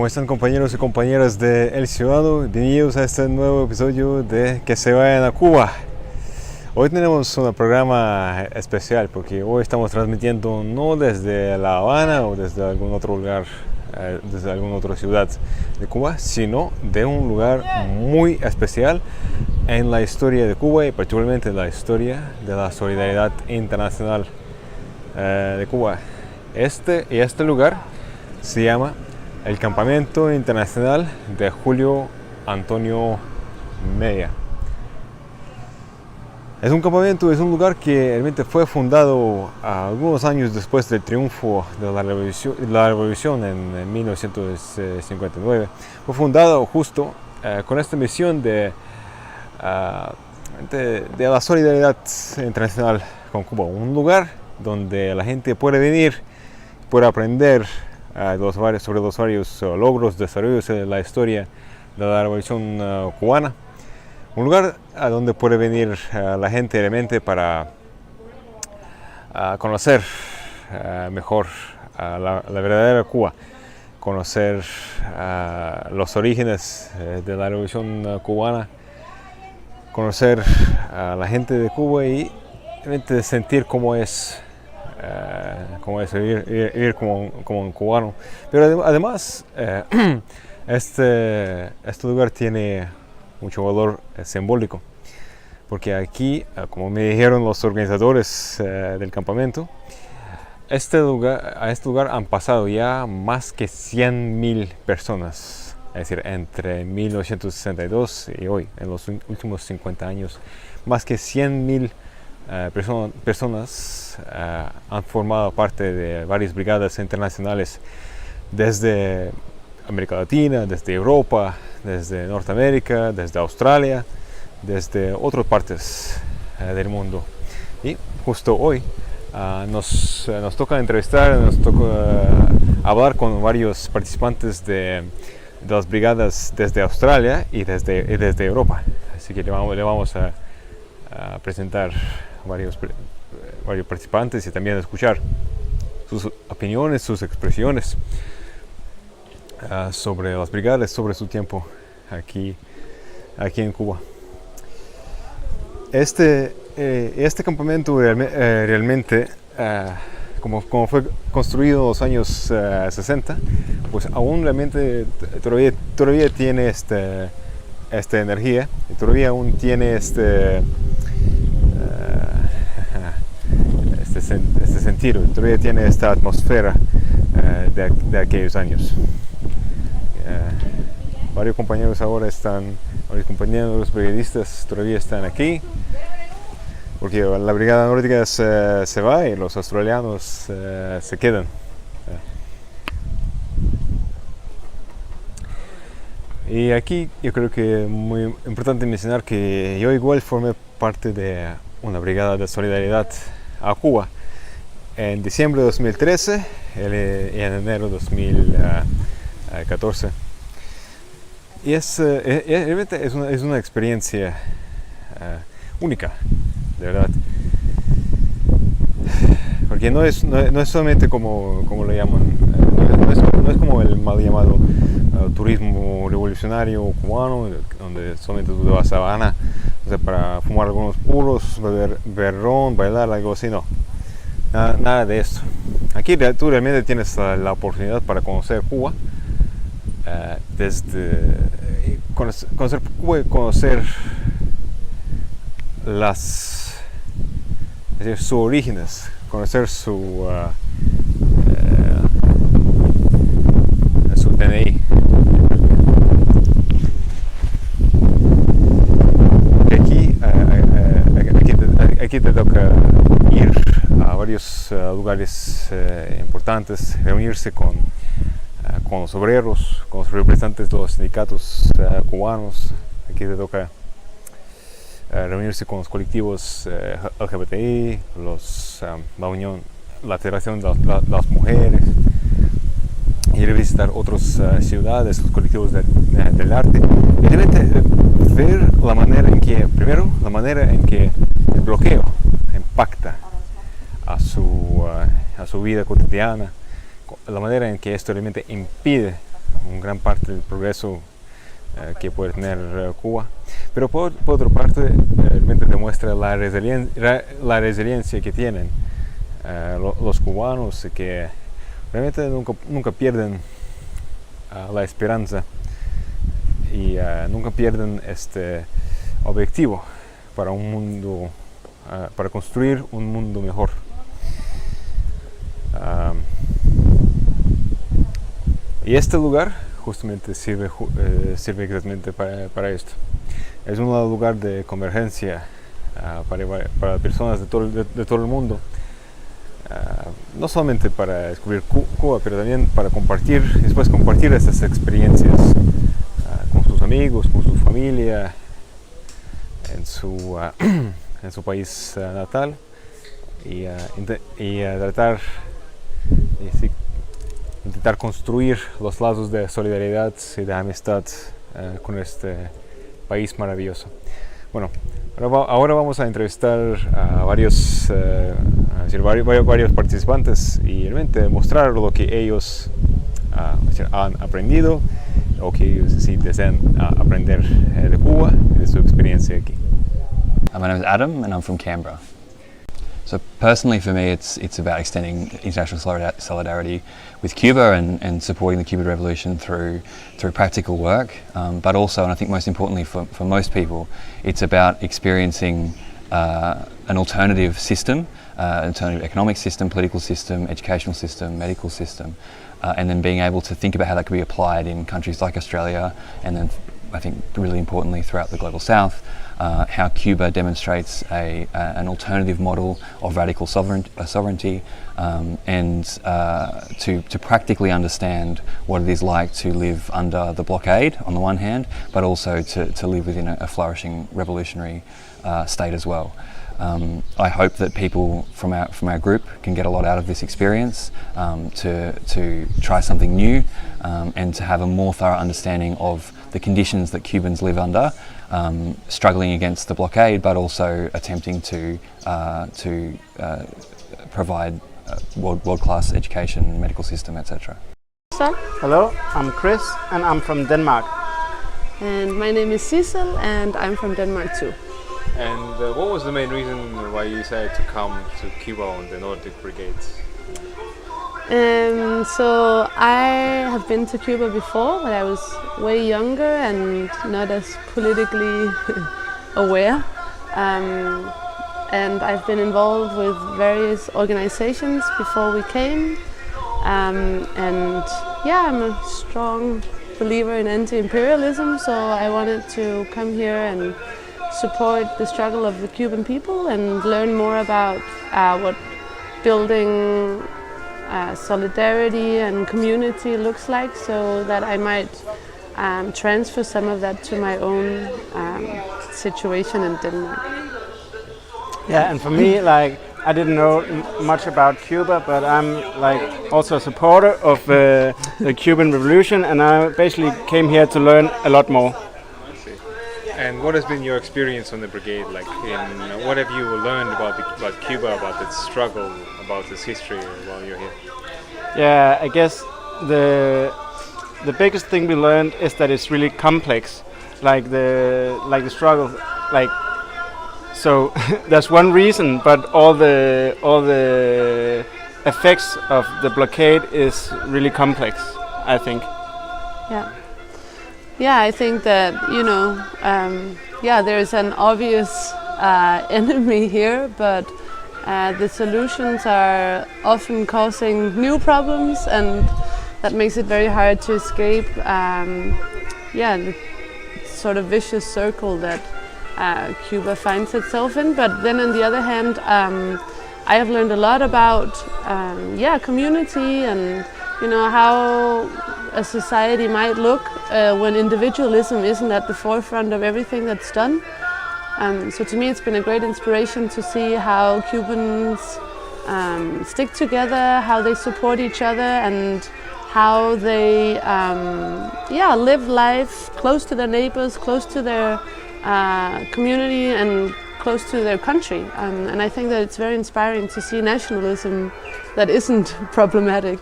¿Cómo están, compañeros y compañeras de El Ciudadano? Bienvenidos a este nuevo episodio de Que se vayan a Cuba. Hoy tenemos un programa especial porque hoy estamos transmitiendo no desde La Habana o desde algún otro lugar, desde alguna otra ciudad de Cuba, sino de un lugar muy especial en la historia de Cuba y particularmente en la historia de la solidaridad internacional de Cuba. Este lugar se llama el Campamento Internacional de Julio Antonio Mella. Es un campamento, es un lugar que realmente fue fundado algunos años después del triunfo de la revolución en 1959. Fue fundado justo con esta misión de la solidaridad internacional con Cuba. Un lugar donde la gente puede venir, puede aprender sobre los varios logros, desarrollos de la historia de la revolución cubana. Un lugar a donde puede venir la gente realmente para conocer mejor la verdadera Cuba, conocer los orígenes de la revolución cubana, conocer a la gente de Cuba y realmente sentir cómo es vivir como un cubano. Pero además, este lugar tiene mucho valor simbólico, porque aquí, como me dijeron los organizadores del campamento, a este lugar han pasado ya más que 100.000 personas, es decir, entre 1962 y hoy, en los últimos 50 años, más que 100.000 personas han formado parte de varias brigadas internacionales desde América Latina, desde Europa, desde Norteamérica, desde Australia, desde otras partes del mundo. Y justo hoy nos toca entrevistar, nos toca hablar con varios participantes de las brigadas desde Australia y desde Europa. Así que le vamos a presentar varios participantes y también escuchar sus opiniones, sus expresiones sobre las brigadas, sobre su tiempo aquí en Cuba. Este campamento realmente, como fue construido en los años 60, pues aún realmente todavía tiene esta energía, y todavía aún tiene este sentido, todavía tiene esta atmósfera de aquellos años. Varios compañeros varios compañeros brigadistas todavía están aquí, porque la brigada nórdica se va y los australianos se quedan. Y aquí yo creo que es muy importante mencionar que yo igual formé parte de una brigada de solidaridad a Cuba en diciembre de 2013 y en enero de 2014. Y realmente es una experiencia única, de verdad. Porque no es solamente como lo llaman, no es como el mal llamado turismo revolucionario cubano, donde solamente tú vas a Habana, o sea, para fumar algunos puros, beber ron, bailar, algo así, no. Nada de esto. Aquí tú realmente tienes la oportunidad para conocer Cuba, conocer Cuba y conocer sus orígenes, conocer su DNI. Aquí te toca ir a varios lugares importantes, reunirse con los obreros, con los representantes de los sindicatos cubanos. Aquí te toca reunirse con los colectivos LGBTI, la Federación de las Mujeres, ir a visitar otras ciudades, los colectivos del arte, y realmente ver la manera en que el bloqueo impacta a su vida cotidiana, la manera en que esto realmente impide gran parte del progreso que puede tener Cuba, pero por otra parte realmente demuestra la resiliencia que tienen los cubanos, que realmente nunca pierden la esperanza y nunca pierden este objetivo para un mundo, para construir un mundo mejor. Y este lugar justamente sirve exactamente para esto. Es un lugar de convergencia para personas de todo el mundo, no solamente para descubrir Cuba, pero también para compartir estas experiencias con sus amigos, con su familia, en su país natal, y intentar construir los lazos de solidaridad y de amistad con este país maravilloso. Bueno, ahora vamos a entrevistar a varios participantes y realmente mostrar lo que ellos han aprendido o que ellos sí desean aprender de Cuba y de su experiencia aquí. My name is Adam and I'm from Canberra. So personally for me it's about extending international solidarity with Cuba and supporting the Cuban Revolution through practical work, but also, and I think most importantly for most people, it's about experiencing an alternative system, an alternative economic system, political system, educational system, medical system, and then being able to think about how that could be applied in countries like Australia, and then I think really importantly throughout the global south, how Cuba demonstrates an alternative model of radical sovereignty, and to practically understand what it is like to live under the blockade on the one hand, but also to live within a flourishing revolutionary state as well. I hope that people from our group can get a lot out of this experience, to try something new, and to have a more thorough understanding of the conditions that Cubans live under, struggling against the blockade, but also attempting to provide world-class education, medical system, etc. Hello, I'm Chris and I'm from Denmark. And my name is Cecil and I'm from Denmark too. And what was the main reason why you decided to come to Cuba on the Nordic Brigades? So I have been to Cuba before, but I was way younger and not as politically aware. And I've been involved with various organizations before we came. And yeah, I'm a strong believer in anti-imperialism, so I wanted to come here and support the struggle of the Cuban people and learn more about what building solidarity and community looks like, so that I might transfer some of that to my own situation in Denmark. Yeah, and for me, like, I didn't know much about Cuba, but I'm like also a supporter of the Cuban Revolution, and I basically came here to learn a lot more. And what has been your experience on the brigade? Like, what have you learned about Cuba, about its struggle, about its history while you're here? Yeah, I guess the biggest thing we learned is that it's really complex, like the struggle, like. So that's one reason, but all the effects of the blockade is really complex, I think. Yeah, I think that, there's an obvious enemy here, but the solutions are often causing new problems, and that makes it very hard to escape the sort of vicious circle that Cuba finds itself in. But then on the other hand, I have learned a lot about community and how a society might look when individualism isn't at the forefront of everything that's done. So to me it's been a great inspiration to see how Cubans stick together, how they support each other, and how they live life close to their neighbors, close to their community, and close to their country. And I think that it's very inspiring to see nationalism that isn't problematic,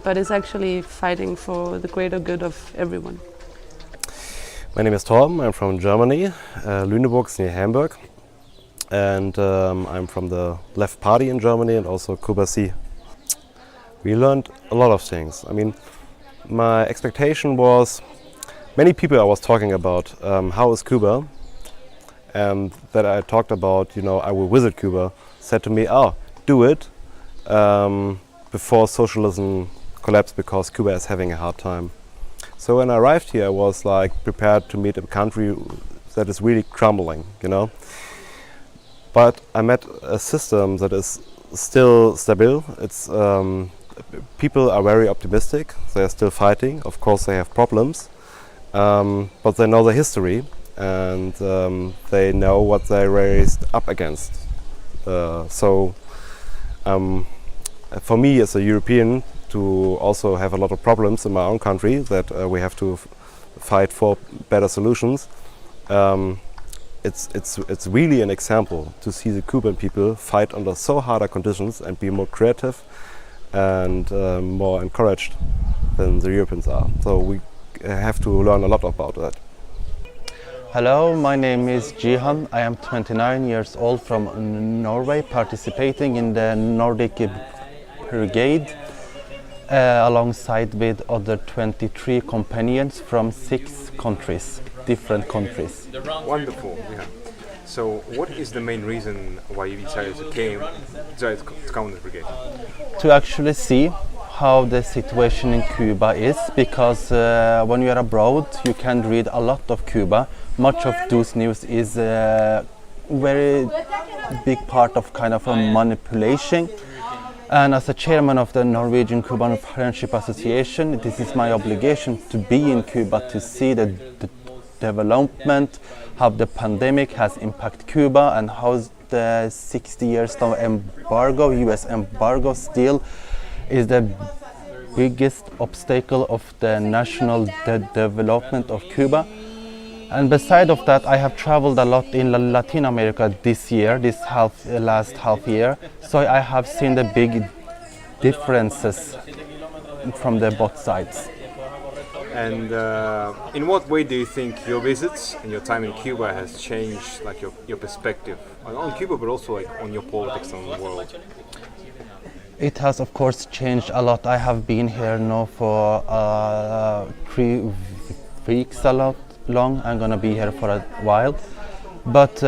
but is actually fighting for the greater good of everyone. My name is Torben, I'm from Germany, Lüneburg near Hamburg, and I'm from the Left Party in Germany and also Cuba C. We learned a lot of things. I mean, my expectation was, many people I was talking about, how is Cuba, and that I talked about, you know, I will visit Cuba, said to me, oh, do it before socialism collapsed because Cuba is having a hard time. So when I arrived here, I was like prepared to meet a country that is really crumbling, you know. But I met a system that is still stable. It's people are very optimistic. They are still fighting. Of course, they have problems, but they know the history and they know what they raised up against. So for me, as a European, to also have a lot of problems in my own country that we have to fight for better solutions. It's really an example to see the Cuban people fight under so harder conditions and be more creative and more encouraged than the Europeans are. So we have to learn a lot about that. Hello, my name is Jihan. I am 29 years old from Norway, participating in the Nordic Brigade. Alongside with other 23 companions from 6 countries, different countries. Wonderful. Yeah. So, what is the main reason why you decided to come on the brigade? To actually see how the situation in Cuba is, because when you are abroad, you can read a lot of Cuba. Much of those news is a very big part of kind of a manipulation. And as a chairman of the Norwegian-Cuban Friendship Association, this is my obligation to be in Cuba to see the development, how the pandemic has impacted Cuba and how the 60 years of embargo, US embargo, still is the biggest obstacle of the national development of Cuba. And beside of that, I have traveled a lot in Latin America this year, last half year. So I have seen the big differences from the both sides. And in what way do you think your visits and your time in Cuba has changed, like your perspective on Cuba, but also like on your politics on the world? It has, of course, changed a lot. I have been here now for 3 weeks a lot long. I'm gonna be here for a while, but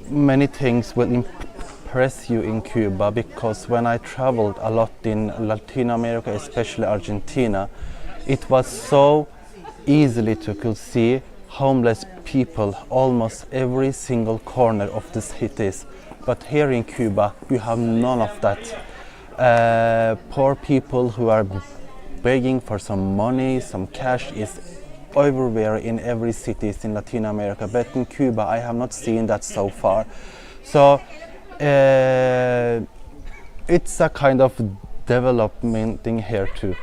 many things will impress you in Cuba, because when I traveled a lot in Latin America, especially Argentina, it was so easily to could see homeless people almost every single corner of the cities. But here in Cuba, you have none of that. Poor people who are begging for some money, some cash is everywhere in every city in Latin America. But in Cuba, I have not seen that so far. So it's a kind of development thing here too.